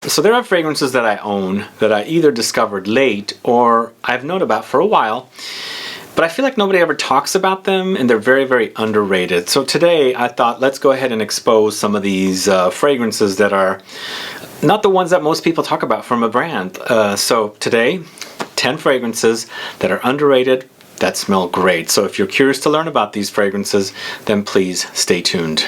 So there are fragrances that I own that I either discovered late or I've known about for a while, but I feel like nobody ever talks about them and they're very, very underrated. So today I thought let's go ahead and expose some of these fragrances that are not the ones that most people talk about from a brand. So today, 10 fragrances that are underrated that smell great. So if you're curious to learn about these fragrances, then please stay tuned.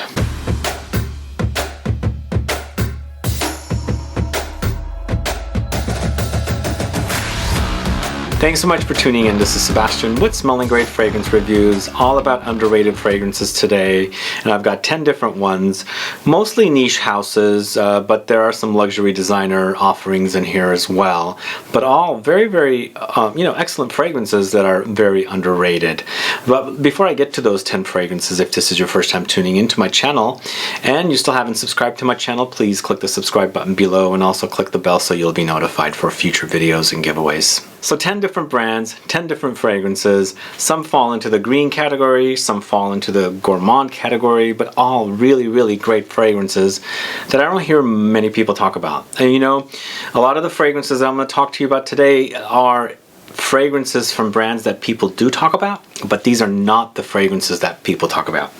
Thanks so much for tuning in. This is Sebastian with Smelling Great Fragrance Reviews, all about underrated fragrances today. And I've got 10 different ones, mostly niche houses, but there are some luxury designer offerings in here as well. But all very, very, excellent fragrances that are very underrated. But before I get to those 10 fragrances, if this is your first time tuning into my channel and you still haven't subscribed to my channel, please click the subscribe button below and also click the bell so you'll be notified for future videos and giveaways. So 10 different brands, 10 different fragrances. Some fall into the green category, some fall into the gourmand category, but all really, really great fragrances that I don't hear many people talk about. And a lot of the fragrances I'm going to talk to you about today are fragrances from brands that people do talk about, but these are not the fragrances that people talk about.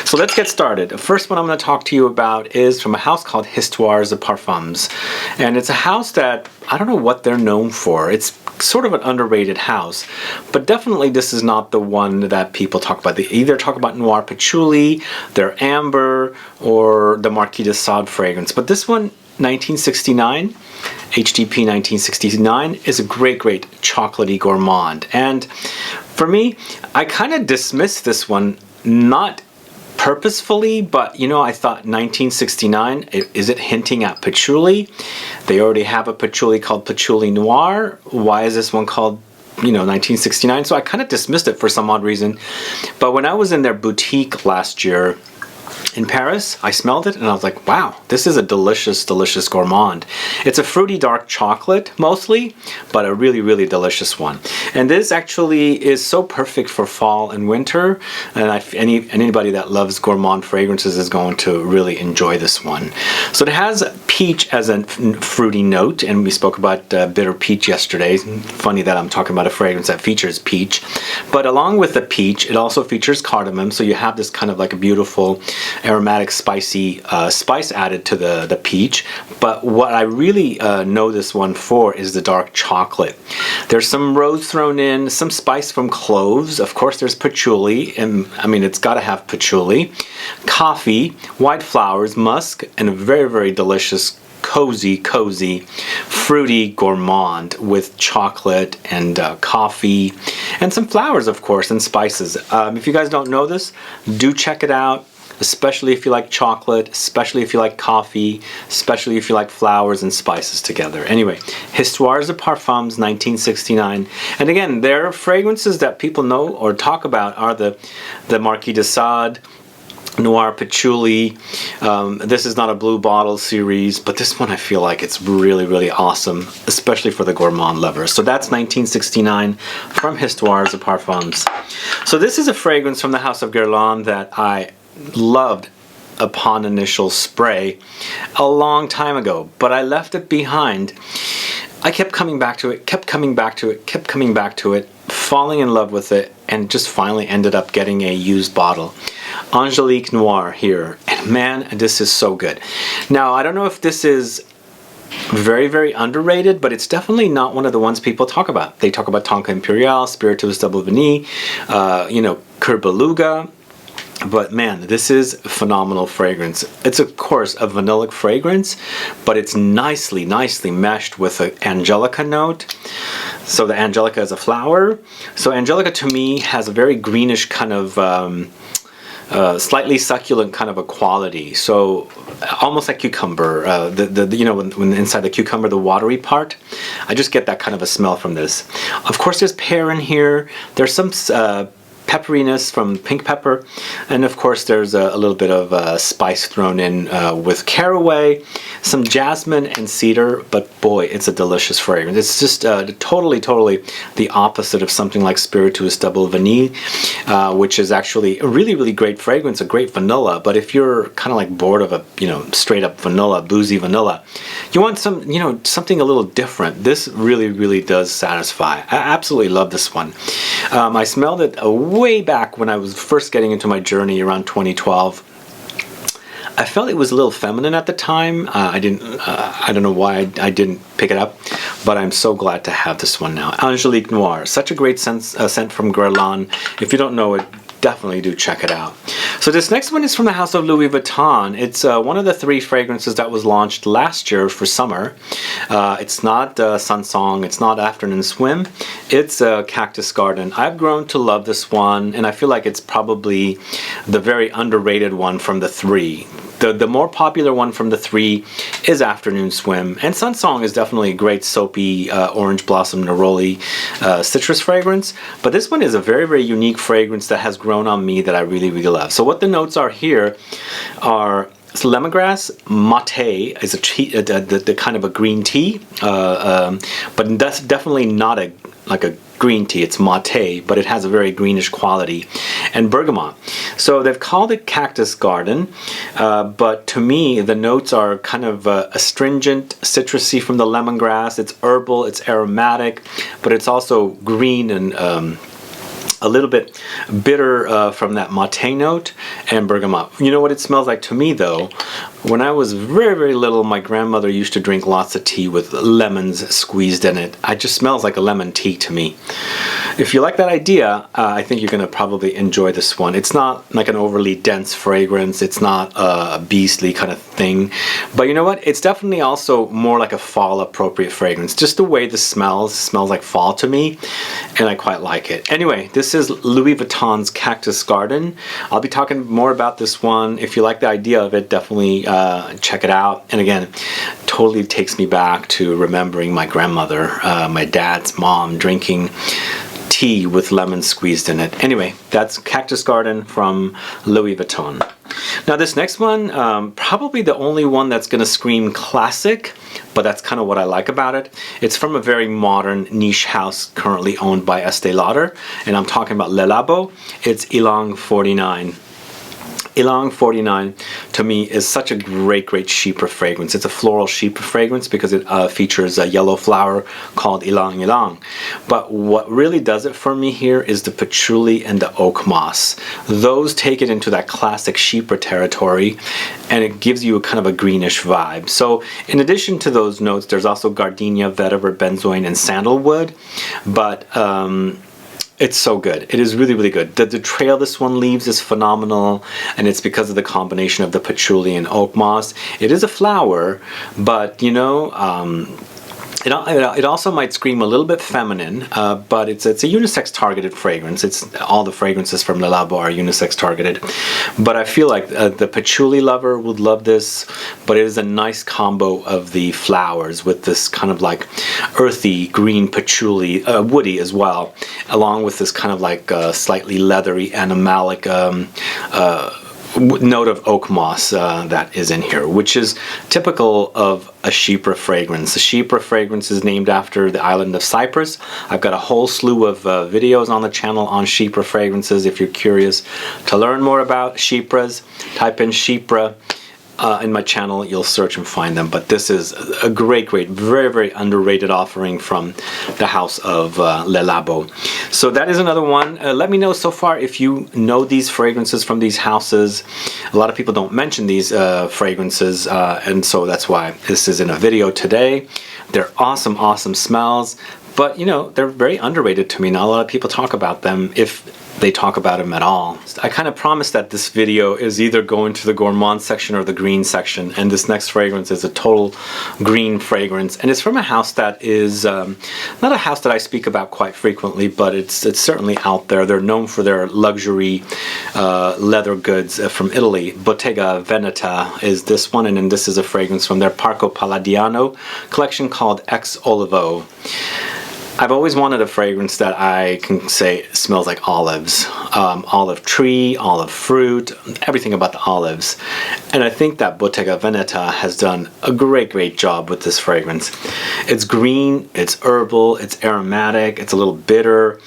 So let's get started. The first one I'm going to talk to you about is from a house called HISTOIRES de Parfums. And it's a house that I don't know what they're known for. It's sort of an underrated house, but definitely this is not the one that people talk about. They either talk about Noir Patchouli, their Amber, or the Marquis de Sade fragrance. But this one, 1969, HDP 1969, is a great, great chocolatey gourmand. And for me, I kind of dismissed this one, not purposefully, but I thought 1969, is it hinting at patchouli? They already have a patchouli called Patchouli Noir. Why is this one called 1969? So I kind of dismissed it for some odd reason. But when I was in their boutique last year in Paris, I smelled it and I was like, wow, this is a delicious, delicious gourmand. It's a fruity dark chocolate mostly, but a really, really delicious one. And this actually is so perfect for fall and winter. And anybody that loves gourmand fragrances is going to really enjoy this one. So it has peach as a fruity note, and we spoke about bitter peach yesterday. Funny that I'm talking about a fragrance that features peach. But along with the peach, it also features cardamom. So you have this kind of like a beautiful aromatic spicy spice added to the peach. But what I really know this one for is the dark chocolate. There's some rose thrown in, some spice from cloves. Of course there's patchouli, and I mean it's got to have patchouli, coffee, white flowers, musk, and a very, very delicious cozy fruity gourmand with chocolate and coffee and some flowers, of course, and spices. If you guys don't know this, do check it out, especially if you like chocolate, especially if you like coffee, especially if you like flowers and spices together. Anyway, HISTOIRES de Parfums 1969. And again, there are fragrances that people know or talk about are the Marquis de Sade, Noir Patchouli. This is not a blue bottle series, but this one I feel like it's really, really awesome, especially for the gourmand lovers. So that's 1969 from HISTOIRES de Parfums. So this is a fragrance from the house of Guerlain that I loved upon initial spray a long time ago, but I left it behind. I kept coming back to it, kept coming back to it, falling in love with it, and just finally ended up getting a used bottle. Angelique Noir here, and man, this is so good. Now, I don't know if this is very, very underrated, but it's definitely not one of the ones people talk about. They talk about Tonka Imperial, Spirituous Double Vanille, Cœur Beluga. But man, this is a phenomenal fragrance. It's of course a vanillic fragrance, but it's nicely meshed with an Angelica note. So the Angelica is a flower. So Angelica to me has a very greenish kind of slightly succulent kind of a quality. So almost like cucumber. When inside the cucumber, the watery part, I just get that kind of a smell from this. Of course, there's pear in here. There's some pepperiness from pink pepper, and of course there's a little bit of spice thrown in with caraway, some jasmine and cedar, but boy, it's a delicious fragrance. It's just totally the opposite of something like Spirituous Double Vanille, which is actually a really great fragrance, a great vanilla. But if you're kind of like bored of a straight up vanilla, boozy vanilla, you want some something a little different. This really does satisfy. I absolutely love this one. I smelled it way back when I was first getting into my journey around 2012. I felt it was a little feminine at the time. I don't know why I didn't pick it up, but I'm so glad to have this one now. Angelique Noir, such a great scent from Guerlain. If you don't know it, definitely do check it out. So this next one is from the house of Louis Vuitton. It's one of the 3 fragrances that was launched last year for summer. It's not Sun Song, it's not Afternoon Swim, it's Cactus Garden. I've grown to love this one, and I feel like it's probably the very underrated one from the 3. The more popular one from the 3 is Afternoon Swim, and Sun Song is definitely a great soapy orange blossom neroli citrus fragrance, but this one is a very unique fragrance that has grown on me that I really love. So what the notes are here are lemongrass, mate is the kind of a green tea, but that's definitely not like a green tea. It's mate, but it has a very greenish quality, and bergamot. So they've called it Cactus Garden, but to me the notes are kind of astringent, citrusy from the lemongrass. It's herbal, it's aromatic, but it's also green and a little bit bitter from that mate note and bergamot. You know what it smells like to me though? When I was very little, my grandmother used to drink lots of tea with lemons squeezed in it. It just smells like a lemon tea to me. If you like that idea, I think you're going to probably enjoy this one. It's not like an overly dense fragrance. It's not a beastly kind of thing. But you know what? It's definitely also more like a fall appropriate fragrance. Just the way this smells like fall to me, and I quite like it. Anyway, this is Louis Vuitton's Cactus Garden. I'll be talking more about this one. If you like the idea of it, definitely check it out. And again, totally takes me back to remembering my grandmother, my dad's mom, drinking tea with lemon squeezed in it. Anyway, that's Cactus Garden from Louis Vuitton. Now this next one, probably the only one that's going to scream classic, but that's kind of what I like about it. It's from a very modern niche house currently owned by Estee Lauder, and I'm talking about Le Labo. It's Ylang 49. Ylang 49 to me is such a great chypre fragrance. It's a floral chypre fragrance because it features a yellow flower called Ylang Ylang. But what really does it for me here is the patchouli and the oak moss. Those take it into that classic chypre territory, and it gives you a kind of a greenish vibe. So in addition to those notes, there's also gardenia, vetiver, benzoin, and sandalwood. But it's so good. It is really good. The trail this one leaves is phenomenal, and it's because of the combination of the patchouli and oak moss. It is a flower, but you know, it also might scream a little bit feminine, but it's a unisex targeted fragrance. It's all the fragrances from Le Labo are unisex targeted, but I feel like the patchouli lover would love this. But it is a nice combo of the flowers with this kind of like earthy green patchouli, woody as well, along with this kind of like slightly leathery animalic note of oak moss that is in here, which is typical of a chypre fragrance. The chypre fragrance is named after the island of Cyprus. I've got a whole slew of videos on the channel on chypre fragrances. If you're curious to learn more about chypres, type in chypre in my channel, you'll search and find them. But this is a great, very underrated offering from the house of Le Labo. So that is another one. Let me know so far if you know these fragrances from these houses. A lot of people don't mention these fragrances, and so that's why this is in a video today. They're awesome smells, but you know, they're very underrated to me. Not a lot of people talk about them, if they talk about them at all. I kind of promised that this video is either going to the gourmand section or the green section, and this next fragrance is a total green fragrance, and it's from a house that is not a house that I speak about quite frequently, but it's certainly out there. They're known for their luxury leather goods from Italy. Bottega Veneta is this one, and then this is a fragrance from their Parco Palladiano collection called Ex Olivo. I've always wanted a fragrance that I can say smells like olives, olive tree, olive fruit, everything about the olives. And I think that Bottega Veneta has done a great job with this fragrance. It's green, it's herbal, it's aromatic, it's a little bitter.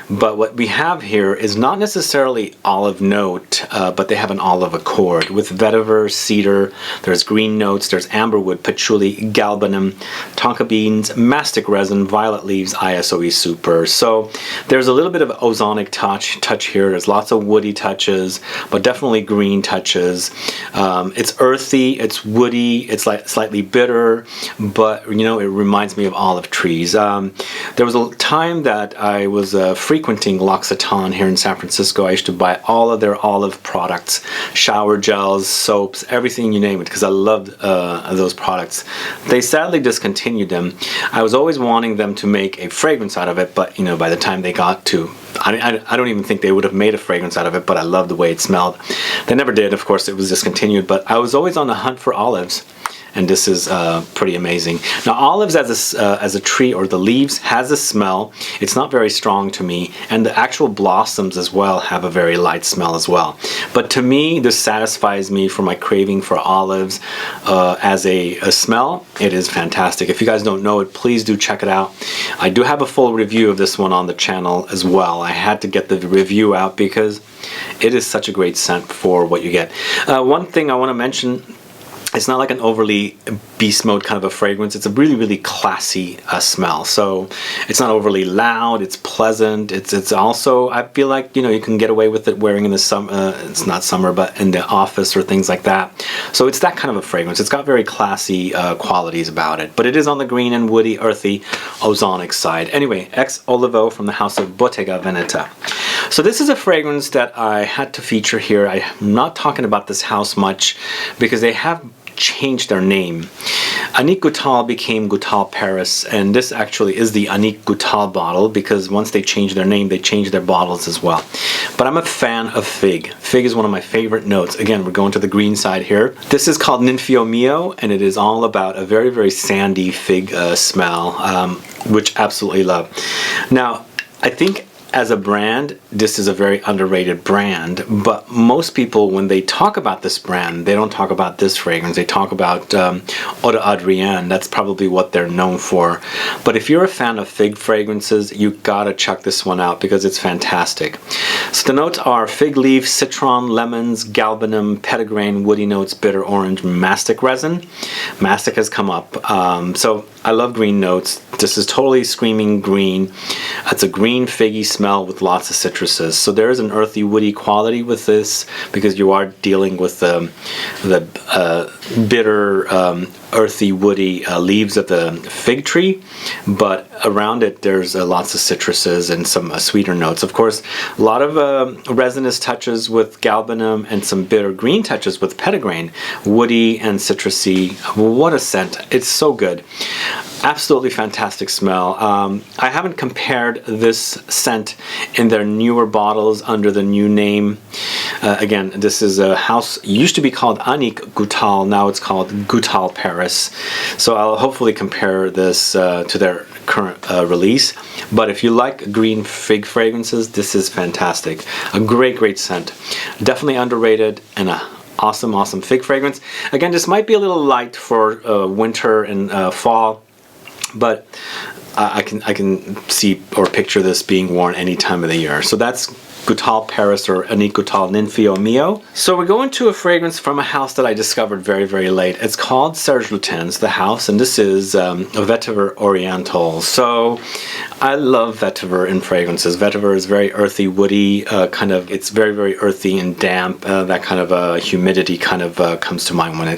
But what we have here is not necessarily olive note, but they have an olive accord with vetiver, cedar, there's green notes, there's amberwood, patchouli, galbanum, tonka beans, mastic resin, violet leaves, ISOE super. So there's a little bit of ozonic touch here. There's lots of woody touches, but definitely green touches. It's earthy, it's woody, it's like slightly bitter, but you know, it reminds me of olive trees. There was a time that I was frequenting L'Occitane here in San Francisco. I used to buy all of their olive products, shower gels, soaps, everything you name it, because I loved those products. They sadly discontinued them. I was always wanting them to make a fragrance out of it, but you know, by the time they got to, I don't even think they would have made a fragrance out of it, but I loved the way it smelled. They never did, of course, it was discontinued, but I was always on the hunt for olives. And this is pretty amazing. Now, olives as a tree, or the leaves, has a smell. It's not very strong to me, and the actual blossoms as well have a very light smell as well. But to me, this satisfies me for my craving for olives as a smell. It is fantastic. If you guys don't know it, please do check it out. I do have a full review of this one on the channel as well. I had to get the review out because it is such a great scent for what you get. One thing I want to mention, it's not like an overly beast mode kind of a fragrance. It's a really classy smell. So it's not overly loud. It's pleasant. It's also, I feel like, you know, you can get away with it wearing in the summer. It's not summer, but in the office or things like that. So it's that kind of a fragrance. It's got very classy qualities about it. But it is on the green and woody, earthy, ozonic side. Anyway, Ex Olivo from the house of Bottega Veneta. So this is a fragrance that I had to feature here. I'm not talking about this house much because they have changed their name. Annick Goutal became Goutal Paris, and this actually is the Annick Goutal bottle because once they changed their name, they changed their bottles as well. But I'm a fan of fig. Fig is one of my favorite notes. Again, we're going to the green side here. This is called Ninfeo Mio, and it is all about a very sandy fig smell, which I absolutely love. Now, I think as a brand, this is a very underrated brand, but most people, when they talk about this brand, they don't talk about this fragrance. They talk about Eau d'Adrienne. That's probably what they're known for. But if you're a fan of fig fragrances, you gotta check this one out because it's fantastic. So the notes are fig leaf, citron, lemons, galbanum, petitgrain, woody notes, bitter orange, mastic resin. Mastic has come up. So I love green notes. This is totally screaming green. It's a green figgy smell with lots of citruses. So there is an earthy woody quality with this because you are dealing with the bitter earthy woody leaves of the fig tree, but around it there's lots of citruses and some sweeter notes. Of course, a lot of resinous touches with galbanum and some bitter green touches with petitgrain, woody and citrusy. What a scent. It's so good. Absolutely fantastic smell. I haven't compared this scent in their newer bottles under the new name. Again, this is a house, used to be called Annick Goutal, now it's called Goutal Paris. So I'll hopefully compare this to their current release. But if you like green fig fragrances, this is fantastic. A great scent. Definitely underrated and a awesome fig fragrance. Again, this might be a little light for winter and fall, but I can see or picture this being worn any time of the year. So that's Goutal Paris, or Annick Goutal Ninfeo Mio. So we're going to a fragrance from a house that I discovered very late. It's called Serge Lutens, the house, and this is a Vetiver Oriental. So I love Vetiver in fragrances. Vetiver is very earthy, woody, it's very earthy and damp. That kind of humidity kind of comes to mind when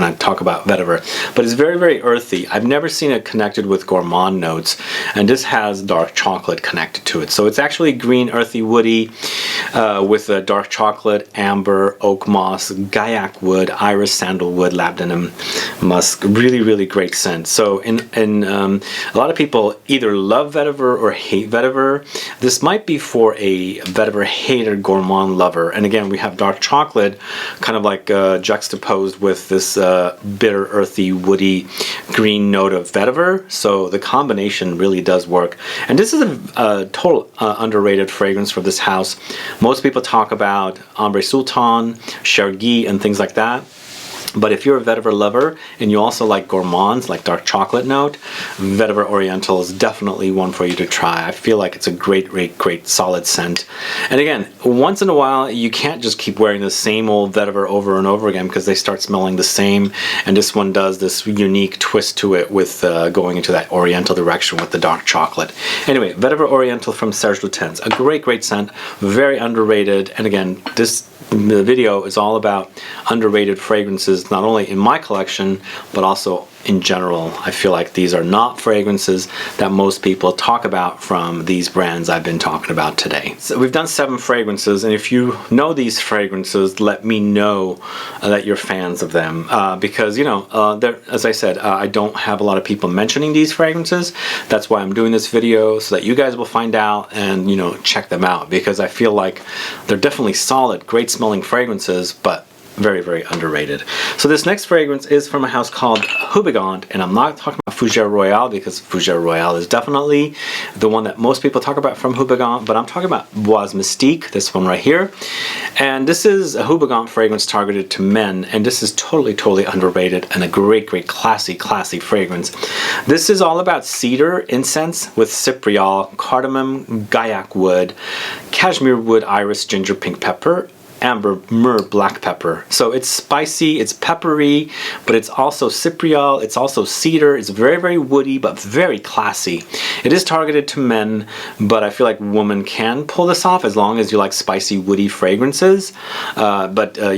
I talk about Vetiver. But it's very earthy. I've never seen it connected with gourmand notes, and this has dark chocolate connected to it. So it's actually green, earthy, woody, with dark chocolate, amber, oak moss, Guaiac wood, iris, sandalwood, labdanum, musk. Really great scent. So a lot of people either love Vetiver vetiver or hate vetiver, this might be for a vetiver hater gourmand lover. And again, we have dark chocolate kind of like juxtaposed with this bitter, earthy, woody green note of vetiver. So the combination really does work. And this is a total underrated fragrance for this house. Most people talk about Ambre Sultan, Chergui, and things like that. But if you're a vetiver lover and you also like gourmands, like dark chocolate note, Vetiver Oriental is definitely one for you to try. I feel like it's a great solid scent. And again, once in a while, you can't just keep wearing the same old vetiver over and over again because they start smelling the same. And this one does this unique twist to it with going into that Oriental direction with the dark chocolate. Anyway, Vetiver Oriental from Serge Lutens, a great scent, very underrated. And again, the video is all about underrated fragrances, not only in my collection, but also in general. I feel like these are not fragrances that most people talk about from these brands I've been talking about today. So we've done 7 fragrances, and if you know these fragrances, let me know that you're fans of them, because, you know, as I said, I don't have a lot of people mentioning these fragrances. That's why I'm doing this video, so that you guys will find out and, you know, check them out, because I feel like they're definitely solid, great smelling fragrances, but very underrated. So this next fragrance is from a house called Houbigant, and I'm not talking about Fougère Royale because Fougère Royale is definitely the one that most people talk about from Houbigant, but I'm talking about Bois Mystique, this one right here. And this is a Houbigant fragrance targeted to men, and this is totally underrated and a great classy fragrance. This is all about cedar, incense with Cypriol, cardamom, Guaiac wood, cashmere wood, iris, ginger, pink pepper, amber, myrrh, black pepper. So it's spicy, it's peppery, but it's also Cypriol, it's also cedar. It's very woody, but very classy. It is targeted to men, but I feel like women can pull this off as long as you like spicy, woody fragrances. You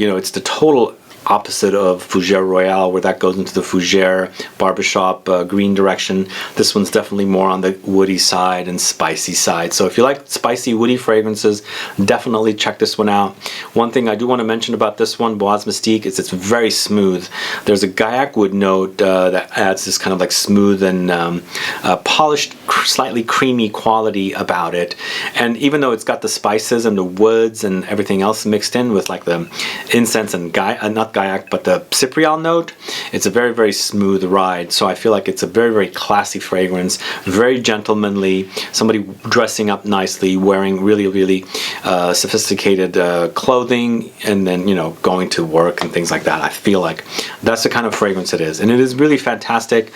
know, it's the total opposite of Fougère Royale, where that goes into the Fougère barbershop green direction. This one's definitely more on the woody side and spicy side. So if you like spicy, woody fragrances, definitely check this one out. One thing I do want to mention about this one, Bois Mystique, is it's very smooth. There's a Guaiac wood note that adds this kind of like smooth and polished, slightly creamy quality about it. And even though it's got the spices and the woods and everything else mixed in with like the incense and not Guaiac, but the Cypriol note, it's a very smooth ride. So I feel like it's a very classy fragrance, very gentlemanly, somebody dressing up nicely, wearing really sophisticated clothing, and then, you know, going to work and things like that. I feel like that's the kind of fragrance it is, and it is really fantastic.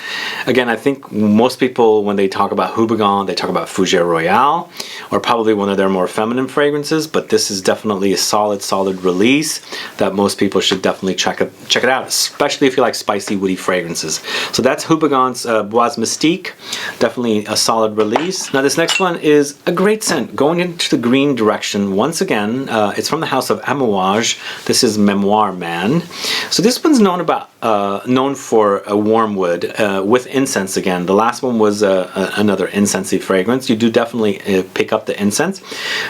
Again, I think most people, when they talk about Houbigant, they talk about Fougère Royale, or probably one of their more feminine fragrances, but this is definitely a solid release that most people should definitely check it out, especially if you like spicy, woody fragrances. So that's Houbigant's Bois Mystique, definitely a solid release. Now this next one is a great scent, going into the green direction once again. It's from the house of AMOUAGE. This is Memoir Man. So this one's known for a warm wood with incense again. The last one was another incensey fragrance. You do definitely pick up the incense,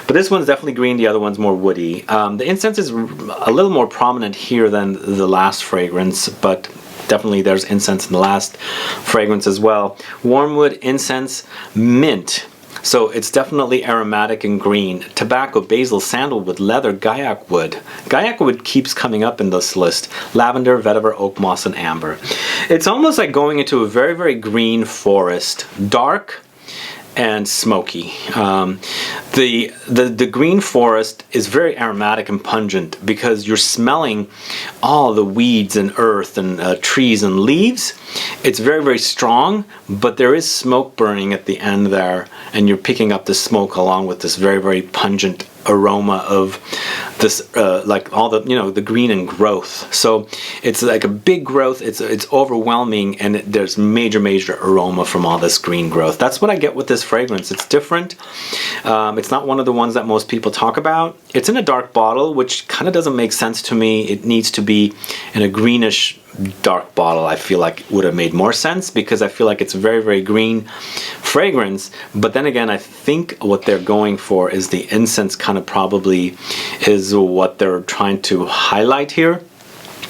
but this one's definitely green, the other one's more woody. The incense is a little more prominent here than the last fragrance, but definitely there's incense in the last fragrance as well. Wormwood, incense, mint. So it's definitely aromatic and green. Tobacco, basil, sandalwood, leather, Guaiac wood. Guaiac wood keeps coming up in this list. Lavender, vetiver, oak moss, and amber. It's almost like going into a very green forest. Dark and smoky. The green forest is very aromatic and pungent because you're smelling all the weeds and earth and trees and leaves. It's very strong, but there is smoke burning at the end there, and you're picking up the smoke along with this very pungent aroma of this like all the, you know, the green and growth. So it's like a big growth, it's overwhelming, and there's major aroma from all this green growth. That's what I get with this fragrance. It's different. It's not one of the ones that most people talk about. It's in a dark bottle, which kind of doesn't make sense to me. It needs to be in a greenish dark bottle. I feel like it would have made more sense because I feel like it's a very green fragrance. But then again, I think what they're going for is the incense kind of probably is what they're trying to highlight here.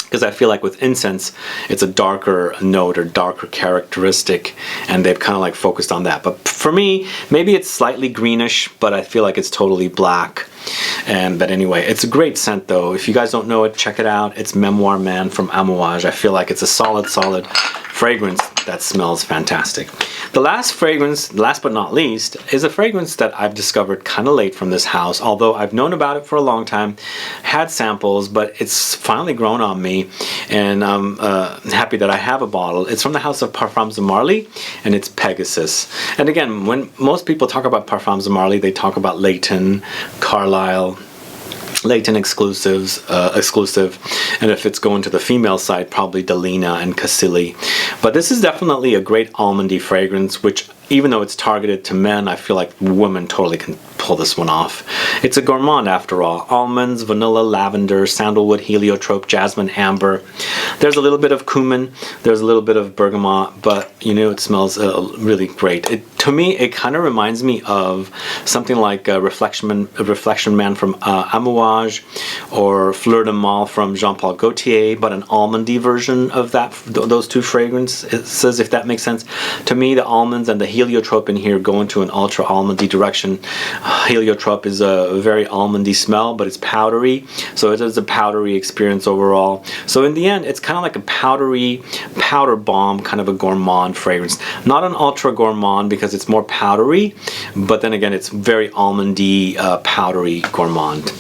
because I feel like with incense, it's a darker note or darker characteristic, and they've kind of like focused on that. But for me, maybe it's slightly greenish, but I feel like it's totally black. But anyway, it's a great scent though. If you guys don't know it, check it out. It's Memoir Man from AMOUAGE. I feel like it's a solid fragrance that smells fantastic. The last fragrance, last but not least, is a fragrance that I've discovered kind of late from this house, although I've known about it for a long time, had samples, but it's finally grown on me, and I'm happy that I have a bottle. It's from the house of Parfums de Marly, and it's Pegasus. And again, when most people talk about Parfums de Marly, they talk about Layton, Carlisle, Layton exclusive, and if it's going to the female side, probably Delina and Cassili. But this is definitely a great almondy fragrance, which even though it's targeted to men, I feel like women totally can pull this one off. It's a gourmand after all. Almonds, vanilla, lavender, sandalwood, heliotrope, jasmine, amber. There's a little bit of cumin, there's a little bit of bergamot, but you know, it smells really great. To me, it kind of reminds me of something like a Reflection Man from AMOUAGE, or Fleur de Mal from Jean-Paul Gaultier, but an almondy version of those two fragrances, if that makes sense. To me, the almonds and the heliotrope in here go into an ultra almondy direction. Heliotrope is a very almondy smell, but it's powdery, so it is a powdery experience overall. So in the end, it's kind of like a powder bomb, kind of a gourmand fragrance. Not an ultra gourmand because it's more powdery, but then again, it's very almondy, powdery gourmand.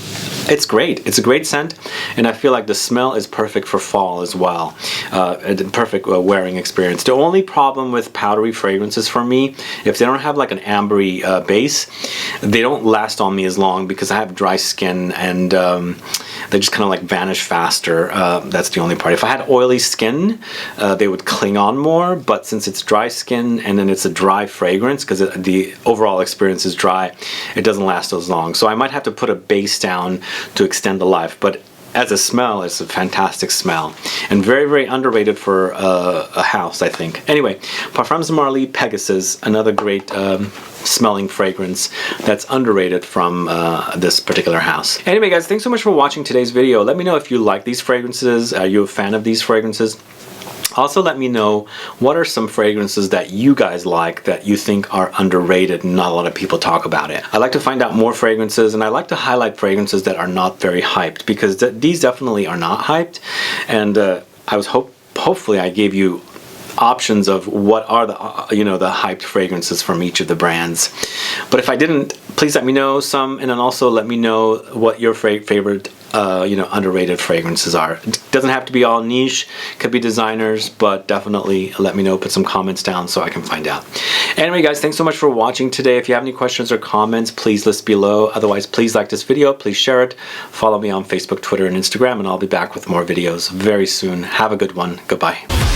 It's great. It's a great scent, and I feel like the smell is perfect for fall as well. A perfect wearing experience. The only problem with powdery fragrances for me, if they don't have like an ambery base, they don't last on me as long because I have dry skin, and they just kind of like vanish faster. That's the only part. If I had oily skin, they would cling on more, but since it's dry skin and then it's a dry fragrance, because the overall experience is dry, it doesn't last as long. So I might have to put a base down to extend the life, but as a smell, it's a fantastic smell, and very, very underrated for a house, I think. Anyway, Parfums de Marly Pegasus, another great smelling fragrance that's underrated from this particular house. Anyway guys, thanks so much for watching today's video. Let me know if you like these fragrances. Are you a fan of these fragrances? Also, let me know what are some fragrances that you guys like that you think are underrated and not a lot of people talk about it. I like to find out more fragrances, and I like to highlight fragrances that are not very hyped, because these definitely are not hyped, and I was hopefully I gave you options of what are the the hyped fragrances from each of the brands. But if I didn't, please let me know some, and then also let me know what your favorite underrated fragrances are. It doesn't have to be all niche, could be designers, but definitely let me know, put some comments down so I can find out. Anyway guys, thanks so much for watching today. If you have any questions or comments, please list below. Otherwise, please like this video, please share it, follow me on Facebook, Twitter, and Instagram, and I'll be back with more videos very soon. Have a good one. Goodbye.